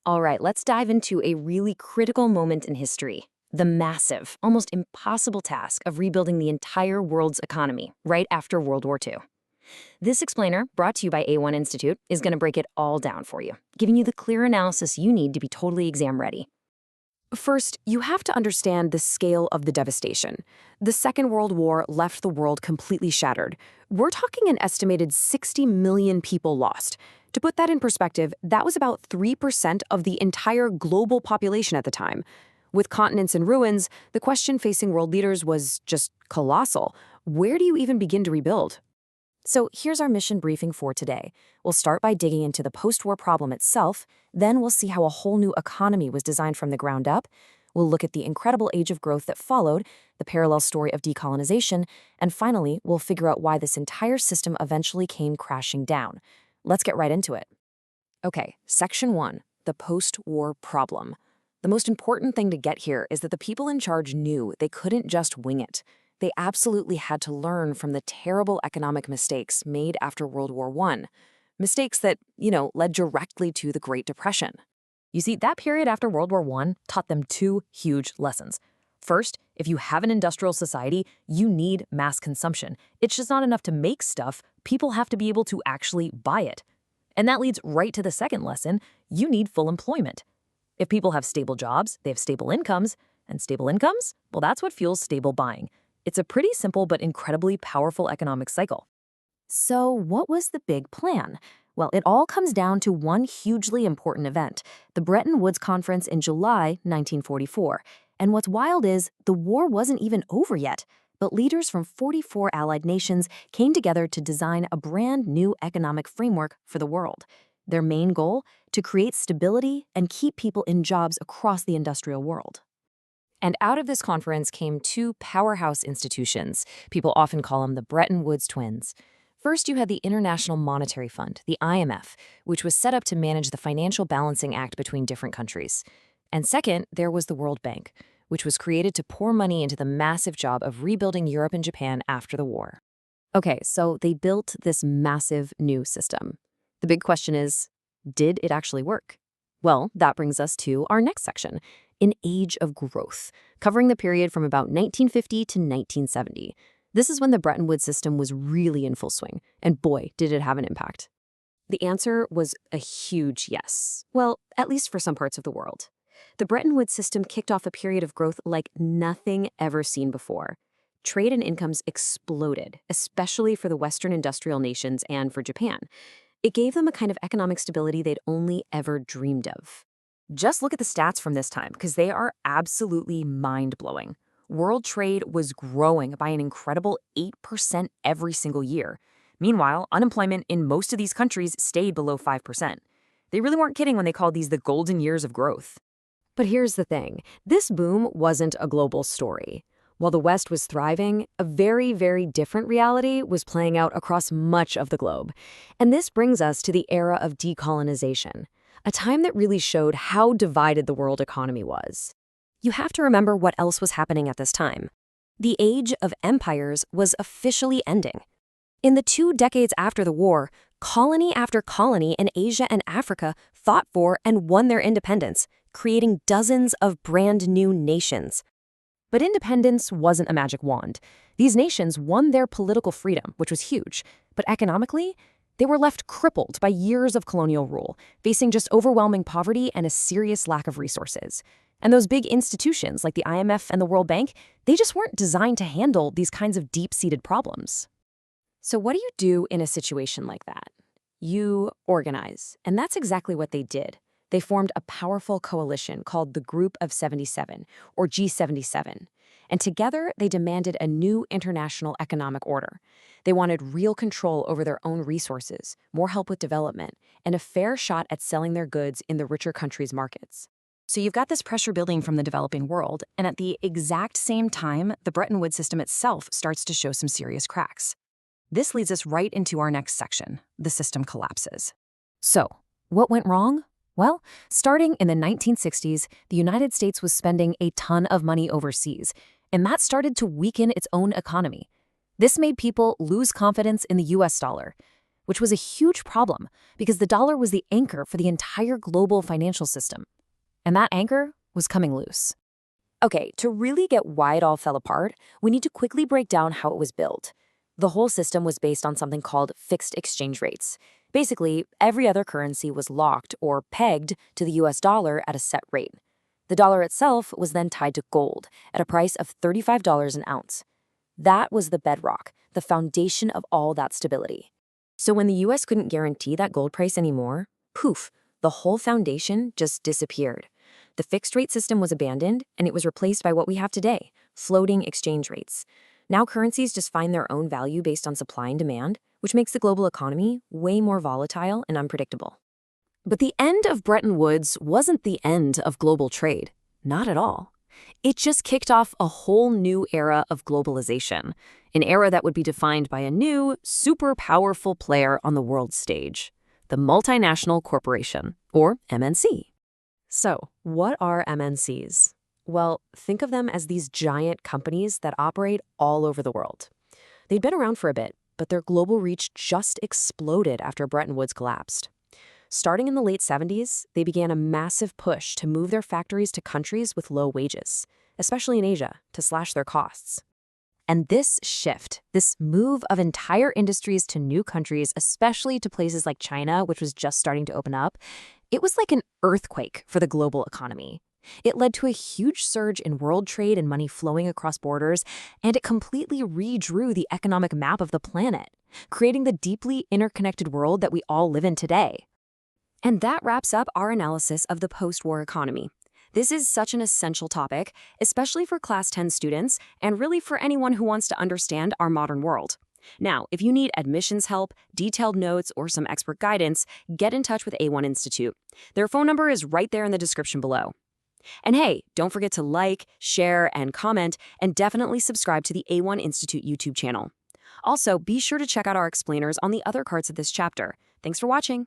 All right, let's dive into a really critical moment in history. The massive, almost impossible task of rebuilding the entire world's economy right after World War II. This explainer, brought to you by A1 Institute, is going to break it all down for you, giving you the clear analysis you need to be totally exam ready. First, you have to understand the scale of the devastation. The Second World War left the world completely shattered. We're talking an estimated 60 million people lost. To put that in perspective, that was about 3% of the entire global population at the time. With continents in ruins, the question facing world leaders was just colossal. Where do you even begin to rebuild? So here's our mission briefing for today. We'll start by digging into the post-war problem itself, then we'll see how a whole new economy was designed from the ground up. We'll look at the incredible age of growth that followed, the parallel story of decolonization, and finally, we'll figure out why this entire system eventually came crashing down. Let's get right into it. Okay, Section 1, the post-war problem. The most important thing to get here is that the people in charge knew they couldn't just wing it. They absolutely had to learn from the terrible economic mistakes made after World War I. Mistakes that, led directly to the Great Depression. You see, that period after World War I taught them two huge lessons. First, if you have an industrial society, you need mass consumption. It's just not enough to make stuff. People have to be able to actually buy it. And that leads right to the second lesson. You need full employment. If people have stable jobs, they have stable incomes. And stable incomes? Well, that's what fuels stable buying. It's a pretty simple but incredibly powerful economic cycle. So what was the big plan? Well, it all comes down to one hugely important event, the Bretton Woods Conference in July 1944. And what's wild is the war wasn't even over yet, but leaders from 44 allied nations came together to design a brand new economic framework for the world. Their main goal? To create stability and keep people in jobs across the industrial world. And out of this conference came two powerhouse institutions. People often call them the Bretton Woods twins. First, you had the International Monetary Fund, the IMF, which was set up to manage the financial balancing act between different countries. And second, there was the World Bank, which was created to pour money into the massive job of rebuilding Europe and Japan after the war. Okay, so they built this massive new system. The big question is, did it actually work? Well, that brings us to our next section, an age of growth, covering the period from about 1950 to 1970. This is when the Bretton Woods system was really in full swing, and boy, did it have an impact. The answer was a huge yes. Well, at least for some parts of the world. The Bretton Woods system kicked off a period of growth like nothing ever seen before. Trade and incomes exploded, especially for the Western industrial nations and for Japan. It gave them a kind of economic stability they'd only ever dreamed of. Just look at the stats from this time, because they are absolutely mind-blowing. World trade was growing by an incredible 8% every single year. Meanwhile, unemployment in most of these countries stayed below 5%. They really weren't kidding when they called these the golden years of growth. But here's the thing. This boom wasn't a global story. While the West was thriving, a very, very different reality was playing out across much of the globe. And this brings us to the era of decolonization, a time that really showed how divided the world economy was. You have to remember what else was happening at this time. The age of empires was officially ending. In the 2 decades after the war, colony after colony in Asia and Africa fought for and won their independence, creating dozens of brand new nations. But independence wasn't a magic wand. These nations won their political freedom, which was huge, but economically, they were left crippled by years of colonial rule, facing just overwhelming poverty and a serious lack of resources. And those big institutions like the IMF and the World Bank, they just weren't designed to handle these kinds of deep-seated problems. So what do you do in a situation like that? You organize, and that's exactly what they did. They formed a powerful coalition called the Group of 77, or G77. And together, they demanded a new international economic order. They wanted real control over their own resources, more help with development, and a fair shot at selling their goods in the richer countries' markets. So you've got this pressure building from the developing world, and at the exact same time, the Bretton Woods system itself starts to show some serious cracks. This leads us right into our next section. The system collapses. So, what went wrong? Well, starting in the 1960s, the United States was spending a ton of money overseas, and that started to weaken its own economy. This made people lose confidence in the US dollar. which was a huge problem because the dollar was the anchor for the entire global financial system. And that anchor was coming loose. Okay, to really get why it all fell apart, we need to quickly break down how it was built. The whole system was based on something called fixed exchange rates. Basically, every other currency was locked or pegged to the US dollar at a set rate. The dollar itself was then tied to gold at a price of $35 an ounce. That was the bedrock, the foundation of all that stability. So when the US couldn't guarantee that gold price anymore, poof, the whole foundation just disappeared. The fixed rate system was abandoned, and it was replaced by what we have today, floating exchange rates. Now currencies just find their own value based on supply and demand, which makes the global economy way more volatile and unpredictable. But the end of Bretton Woods wasn't the end of global trade. Not at all. It just kicked off a whole new era of globalization, an era that would be defined by a new, super powerful player on the world stage, the multinational corporation, or MNC. So, what are MNCs? Well, think of them as these giant companies that operate all over the world. They'd been around for a bit, but their global reach just exploded after Bretton Woods collapsed. Starting in the late 70s, they began a massive push to move their factories to countries with low wages, especially in Asia, to slash their costs. And this shift, this move of entire industries to new countries, especially to places like China, which was just starting to open up, it was like an earthquake for the global economy. It led to a huge surge in world trade and money flowing across borders, and it completely redrew the economic map of the planet, creating the deeply interconnected world that we all live in today. And that wraps up our analysis of the post-war economy. This is such an essential topic, especially for Class 10 students, and really for anyone who wants to understand our modern world. Now, if you need admissions help, detailed notes, or some expert guidance, get in touch with A1 Institute. Their phone number is right there in the description below. And hey, don't forget to like, share, and comment, and definitely subscribe to the A1 Institute YouTube channel. Also, be sure to check out our explainers on the other parts of this chapter. Thanks for watching.